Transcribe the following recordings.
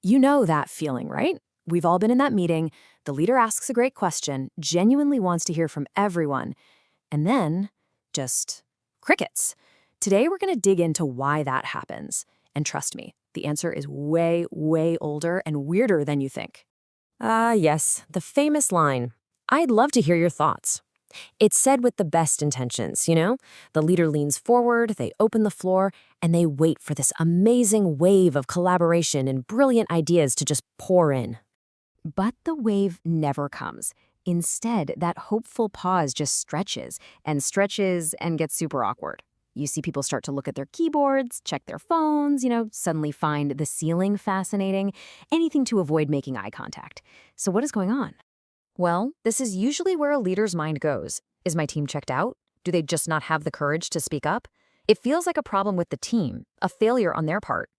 You know that feeling, right? We've all been in that meeting. The leader asks a great question, genuinely wants to hear from everyone, and then just crickets. Today, we're going to dig into why that happens. And trust me, the answer is way, way older and weirder than you think. Yes, the famous line, "I'd love to hear your thoughts." It's said with the best intentions, you know? The leader leans forward, they open the floor, and they wait for this amazing wave of collaboration and brilliant ideas to just pour in. But the wave never comes. Instead, that hopeful pause just stretches and stretches and gets super awkward. You see people start to look at their keyboards, check their phones, suddenly find the ceiling fascinating, anything to avoid making eye contact. So what is going on? Well, this is usually where a leader's mind goes. Is my team checked out? Do they just not have the courage to speak up? It feels like a problem with the team, a failure on their part.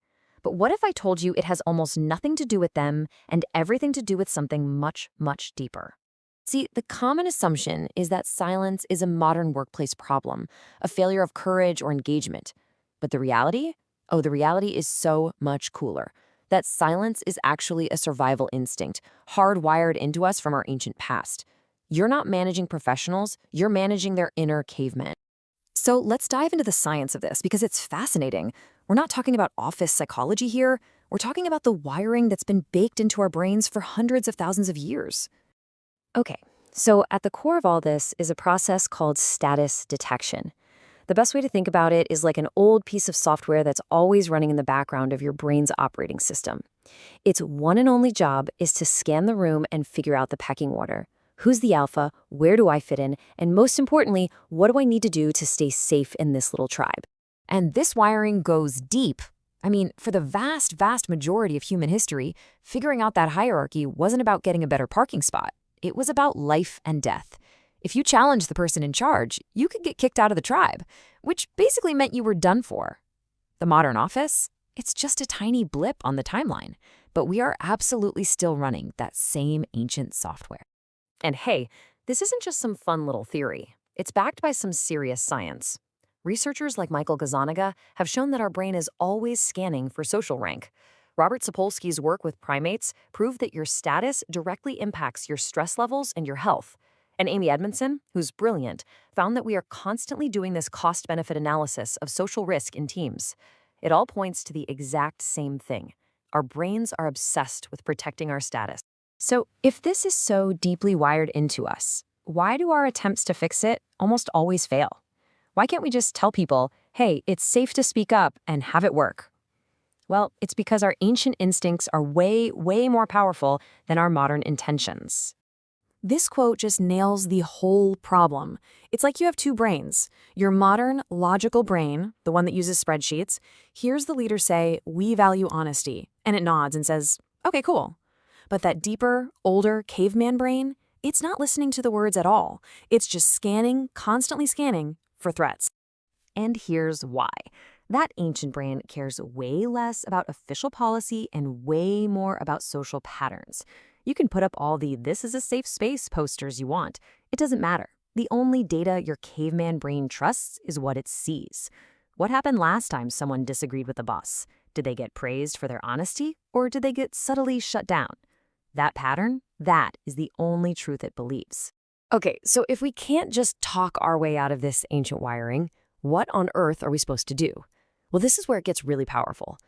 But what if I told you it has almost nothing to do with them and everything to do with something much, much deeper? See, the common assumption is that silence is a modern workplace problem, a failure of courage or engagement. But the reality? Oh, the reality is so much cooler. That silence is actually a survival instinct, hardwired into us from our ancient past. You're not managing professionals, you're managing their inner cavemen. So let's dive into the science of this because it's fascinating. We're not talking about office psychology here. We're talking about the wiring that's been baked into our brains for hundreds of thousands of years. Okay, so at the core of all this is a process called status detection. The best way to think about it is like an old piece of software that's always running in the background of your brain's operating system. Its one and only job is to scan the room and figure out the pecking order. Who's the alpha? Where do I fit in? And most importantly, what do I need to do to stay safe in this little tribe? And this wiring goes deep. I mean, for the vast, vast majority of human history, figuring out that hierarchy wasn't about getting a better parking spot. It was about life and death. If you challenged the person in charge, you could get kicked out of the tribe, which basically meant you were done for. The modern office? It's just a tiny blip on the timeline, but we are absolutely still running that same ancient software. And hey, this isn't just some fun little theory. It's backed by some serious science. Researchers like Michael Gazzaniga have shown that our brain is always scanning for social rank. Robert Sapolsky's work with primates proved that your status directly impacts your stress levels and your health. And Amy Edmondson, who's brilliant, found that we are constantly doing this cost-benefit analysis of social risk in teams. It all points to the exact same thing. Our brains are obsessed with protecting our status. So if this is so deeply wired into us, why do our attempts to fix it almost always fail? Why can't we just tell people, hey, it's safe to speak up and have it work? Well, it's because our ancient instincts are way, way more powerful than our modern intentions. This quote just nails the whole problem. It's like you have two brains. Your modern, logical brain, the one that uses spreadsheets, hears the leader say, "We value honesty," and it nods and says, "Okay, cool." But that deeper, older caveman brain, it's not listening to the words at all. It's just scanning, constantly scanning for threats. And here's why. That ancient brain cares way less about official policy and way more about social patterns. You can put up all the "this is a safe space" posters you want. It doesn't matter. The only data your caveman brain trusts is what it sees. What happened last time someone disagreed with the boss? Did they get praised for their honesty, or did they get subtly shut down? That pattern, that is the only truth it believes. Okay, so if we can't just talk our way out of this ancient wiring, what on earth are we supposed to do? Well, this is where it gets really powerful.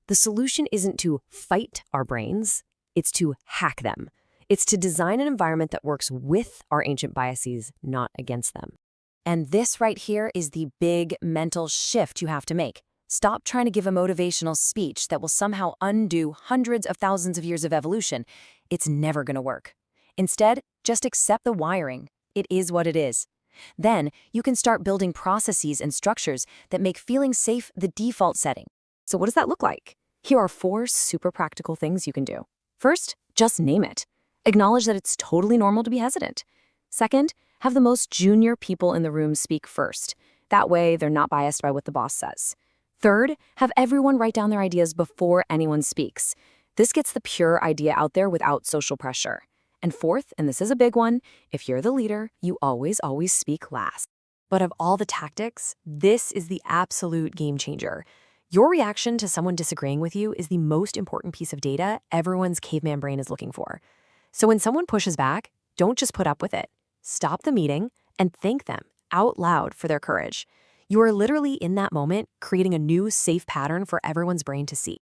The solution isn't to fight our brains. It's to hack them. It's to design an environment that works with our ancient biases, not against them. And this right here is the big mental shift you have to make. Stop trying to give a motivational speech that will somehow undo hundreds of thousands of years of evolution. It's never going to work. Instead, just accept the wiring. It is what it is. Then you can start building processes and structures that make feeling safe the default setting. So what does that look like? Here are 4 super practical things you can do. First, just name it. Acknowledge that it's totally normal to be hesitant. Second, have the most junior people in the room speak first. That way, they're not biased by what the boss says. Third, have everyone write down their ideas before anyone speaks. This gets the pure idea out there without social pressure. And fourth, and this is a big one, if you're the leader, you always speak last. But of all the tactics, this is the absolute game changer. Your reaction to someone disagreeing with you is the most important piece of data everyone's caveman brain is looking for. So when someone pushes back, don't just put up with it. Stop the meeting and thank them out loud for their courage. You are literally in that moment creating a new safe pattern for everyone's brain to see.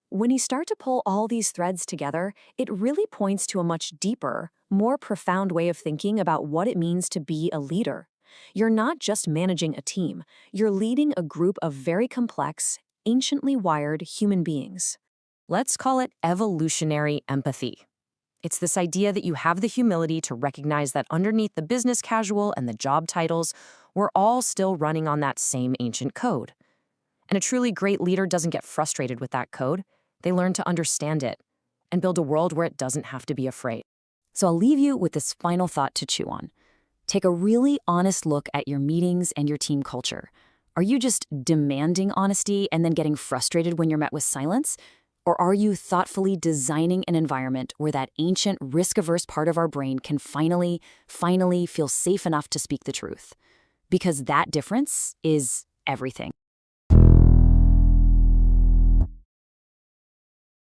When you start to pull all these threads together, it really points to a much deeper, more profound way of thinking about what it means to be a leader. You're not just managing a team, you're leading a group of very complex, anciently wired human beings. Let's call it evolutionary empathy. It's this idea that you have the humility to recognize that underneath the business casual and the job titles, we're all still running on that same ancient code. And a truly great leader doesn't get frustrated with that code. They learn to understand it and build a world where it doesn't have to be afraid. So I'll leave you with this final thought to chew on. Take a really honest look at your meetings and your team culture. Are you just demanding honesty and then getting frustrated when you're met with silence? Or are you thoughtfully designing an environment where that ancient risk-averse part of our brain can finally feel safe enough to speak the truth? Because that difference is everything.